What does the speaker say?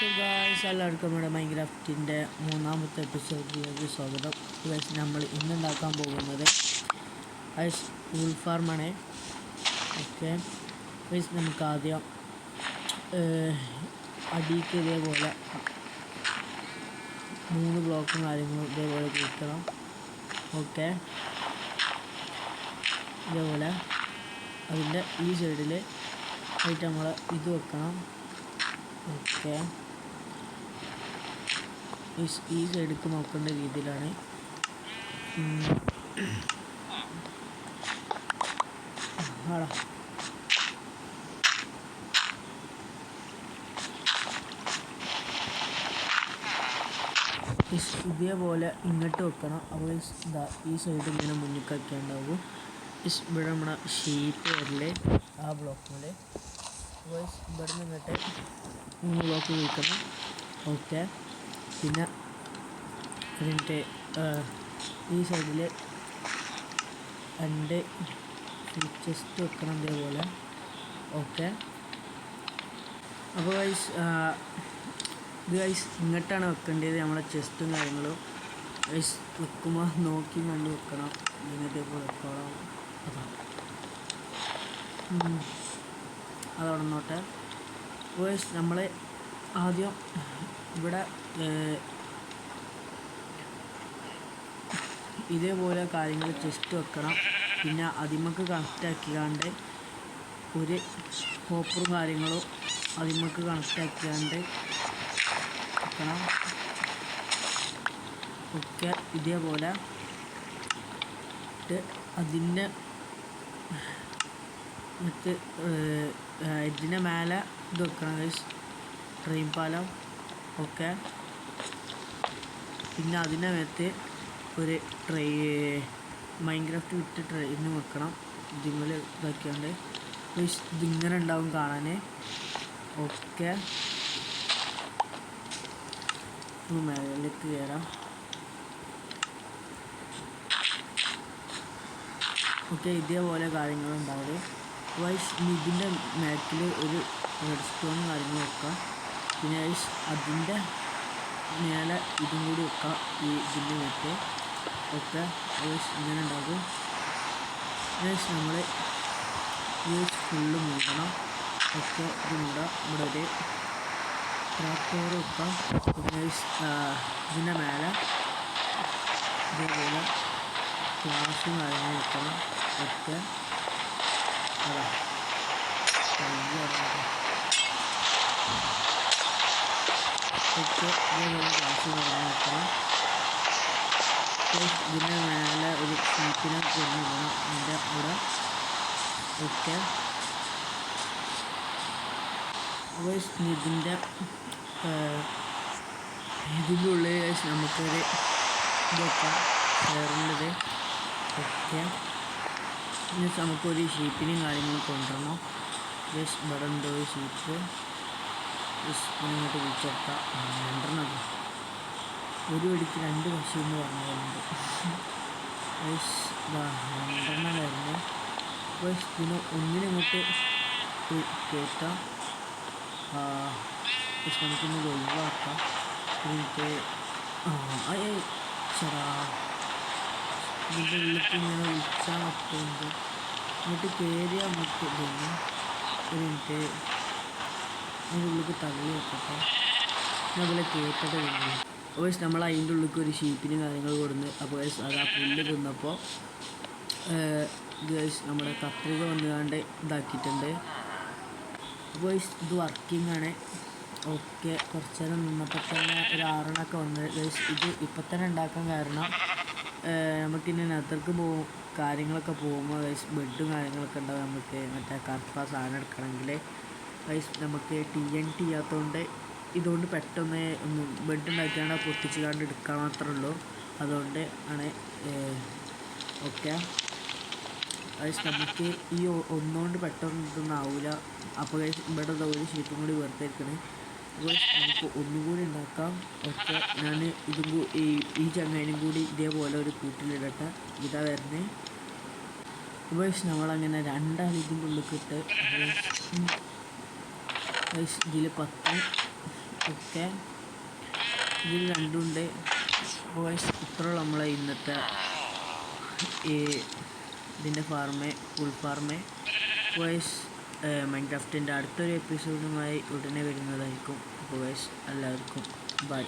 എല്ലാവർക്കും നമ്മുടെ മൈൻക്രാഫ്റ്റിൻ്റെ മൂന്നാമത്തെ എപ്പിസോഡിലേക്ക് സ്വാഗതം. നമ്മൾ ഇന്നുണ്ടാക്കാൻ പോകുന്നത് വൂൾ ഫാർമാണ്. ഓക്കെ, നമുക്ക് ആദ്യം അടിക്ക് ഇതേപോലെ 3 ബ്ലോക്കും കാര്യങ്ങളും ഇതേപോലെ കിട്ടണം. ഓക്കെ, ഇതേപോലെ അതിൻ്റെ ഈ സൈഡിൽ ആയിട്ട് നമ്മൾ ഇത് വെക്കണം. ഓക്കെ, ഈ സൈഡിലേക്ക് നോക്കേണ്ട രീതിയിലാണ്. ഇതേപോലെ ഇങ്ങോട്ട് വെക്കണം. അപ്പോൾ ഇതാ ഈ സൈഡ് ഇങ്ങനെ മുന്നിൽ ഉണ്ടാവും. ഇവിടെ നമ്മുടെ ഷീപ്പ് വരല് ആ ബ്ലോക്കിൽ ഇവിടെ നിന്നിട്ട് 3 ബ്ലോക്ക് വയ്ക്കണം. ഓക്കെ, പിന്നെ അതിൻ്റെ ഈ സൈഡിൽ 2 ചെസ്റ്റ് വെക്കണം ഇതേപോലെ. ഓക്കെ, അപ്പോൾ ഇത് ഇങ്ങോട്ടാണ് വെക്കേണ്ടത്. നമ്മളെ ചെസ്റ്റും കാര്യങ്ങളും വെക്കുമ്പോൾ നോക്കി കണ്ട് വെക്കണം. ഇതേപോലെ വെക്കണം. അതവിടെ നോട്ടെ. നമ്മൾ ആദ്യം ഇവിടെ ഇതേപോലെ കാര്യങ്ങൾ ചെസ്റ്റ് വെക്കണം. പിന്നെ അതിമക്ക് കണക്റ്റാക്കിയാണ്ട് ഒരു ഹോപ്പറും കാര്യങ്ങളും അതിമക്ക് കണക്റ്റാക്കിയാണ്ട് വെക്കണം. ഒക്കെ ഇതേപോലെ അതിൻ്റെ ഇതിൻ്റെ മേലെ ഇത് വെക്കണം, ട്രെയിൻ പാലം. ഓക്കെ, പിന്നെ അതിൻ്റെ മേത്ത് ഒരു മൈൻക്രാഫ്റ്റ് വിട്ട് ട്രെയിൻ വെക്കണം. ഇതിങ്ങനെ ഇതാക്കിയാണ്ട് ഇതിങ്ങനെ ഉണ്ടാവും കാണാൻ. ഓക്കെ, മേലേക്ക് കയറാം. ഓക്കെ, ഇതേപോലെ കാര്യങ്ങളുണ്ടാവും. ഇതിൻ്റെ മേക്കിൽ ഒരു റെഡ് സ്റ്റോൺ കാര്യങ്ങൾ വെക്കാം. പിന്നെ അതിൻ്റെ മേലെ ഇതും കൂടി വെക്കാം, ഇതിൻ്റെ മേത്ത്. ഓക്കെ, ഇങ്ങനെ ഉണ്ടാകും. നമ്മൾ ഫുള്ള് മൂടണം. ഓക്കെ, ഇത് മൂടാം. ഇവിടെ ഒരു ട്രാക്ടർ വെക്കാം. പിന്നെ ഇതിൻ്റെ മേലെ ഇതേപോലെ ഗ്ലാസും കാര്യങ്ങളും വെക്കണം. ഓക്കെ, അതാ ഇതേപോലെ ഗ്ലാസ് കാര്യങ്ങൾ വെക്കണം. ഇതിൻ്റെ മേലെ ഒരു ഷീപ്പിനെ കൊണ്ടുപോകണം അതിൻ്റെ അവിടെ. ഓക്കെ, അപ്പോൾ ഇതിൻ്റെ ഉള്ളിൽ നമുക്കൊരു ഇതൊക്കെ കയറുന്നത്. ഓക്കെ, നമുക്കൊരു ഷീപ്പിനെയും കാര്യങ്ങളും കൊണ്ടുവരണം. ഇവിടെ ഉണ്ടോ ഒരു ഷീപ്പ്? ഇങ്ങോട്ട് വിളിച്ചെടുക്കാം. 2 ഒരു വെടിക്ക് 2 പശു എന്ന് പറഞ്ഞതുണ്ട്. 2 വരുന്നത്. അപ്പോൾ ഇതിന് ഒന്നിനങ്ങോട്ട് കയറ്റാം. നമുക്കൊന്ന് ഒഴിവാക്കാം. എന്നിട്ട് ചെറാ ഇതിൻ്റെ ഉള്ളിലേക്ക് ഇങ്ങനെ വിളിച്ചാൽ പറ്റുന്നുണ്ട്. എന്നിട്ട് കയറിയാൽ നമുക്ക് ഇതൊന്ന് ഒരു മിനിറ്റ് അതിൻ്റെ ഉള്ളിലേക്ക് തള്ളി വെക്കട്ടെ. അതുപോലെ കയറ്റത്തെ കഴിഞ്ഞു. അപ്പോൾ നമ്മൾ അതിൻ്റെ ഉള്ളിലേക്ക് ഒരു ഷീപ്പിനും കാര്യങ്ങൾ കൊടുന്ന്. അപ്പോൾ അത് ആ പുല്ല് തിന്നപ്പോൾ നമ്മുടെ കത്രിക വന്നുകൊണ്ട് ഇതാക്കിയിട്ടുണ്ട്. അപ്പോൾ ഇത് വർക്കിംഗ് ആണ്. ഓക്കെ, കുറച്ച് നേരം നിന്നപ്പോൾ തന്നെ ഒരു 6 വന്ന്. ഇത് ഇപ്പം തന്നെ ഉണ്ടാക്കാൻ കാരണം നമുക്കിനി നെതർക്ക് കാര്യങ്ങളൊക്കെ പോകുമ്പോൾ ബെഡും കാര്യങ്ങളൊക്കെ ഉണ്ടാവും. നമുക്ക് മറ്റേ കറുപ്പ സാധനം എടുക്കണമെങ്കിൽ നമുക്ക് TNT ചെയ്യാത്തതുകൊണ്ട് ഇതുകൊണ്ട് പെട്ടെന്ന് ഒന്ന് ബെഡ് ഉണ്ടാക്കിയാണ്ട് പൊട്ടിച്ച് കണ്ട് എടുക്കാൻ മാത്രമേ ഉള്ളൂ. അതുകൊണ്ട് ആണ്. ഓക്കെ, നമുക്ക് ഈ ഒന്നുകൊണ്ട് പെട്ടെന്ന് ഇതൊന്നും ആവില്ല. അപ്പോൾ ഇവിടെ ഒരു ഷീറ്റും കൂടി വെറുതെ ഇരിക്കണേ. അപ്പോൾ നമുക്ക് ഒന്നുകൂടി ഉണ്ടാക്കാം. ഓക്കെ, ഞാൻ ഈ ചങ്ങാനും കൂടി ഇതേപോലെ ഒരു കൂട്ടിലിടട്ടെ. ഇതാ വരുന്നത്. അപ്പോൾ നമ്മളങ്ങനെ 2 ഇതിൻ്റെ ഉള്ളിൽ ഇട്ട് ഇതിൽ 10 ഓക്കെ, ഇതിൽ രണ്ടുണ്ട്. വോയിസ് ഇത്രയുള്ള നമ്മളെ ഇന്നത്തെ ഈ ഇതിൻ്റെ ഫുൾ ഫാർമ്. വോയിസ് മൈൻക്രാഫ്റ്റിൻ്റെ അടുത്തൊരു എപ്പിസോഡുമായി ഉടനെ വരുന്നതായിരിക്കും. വോയിസ് എല്ലാവർക്കും ബൈ.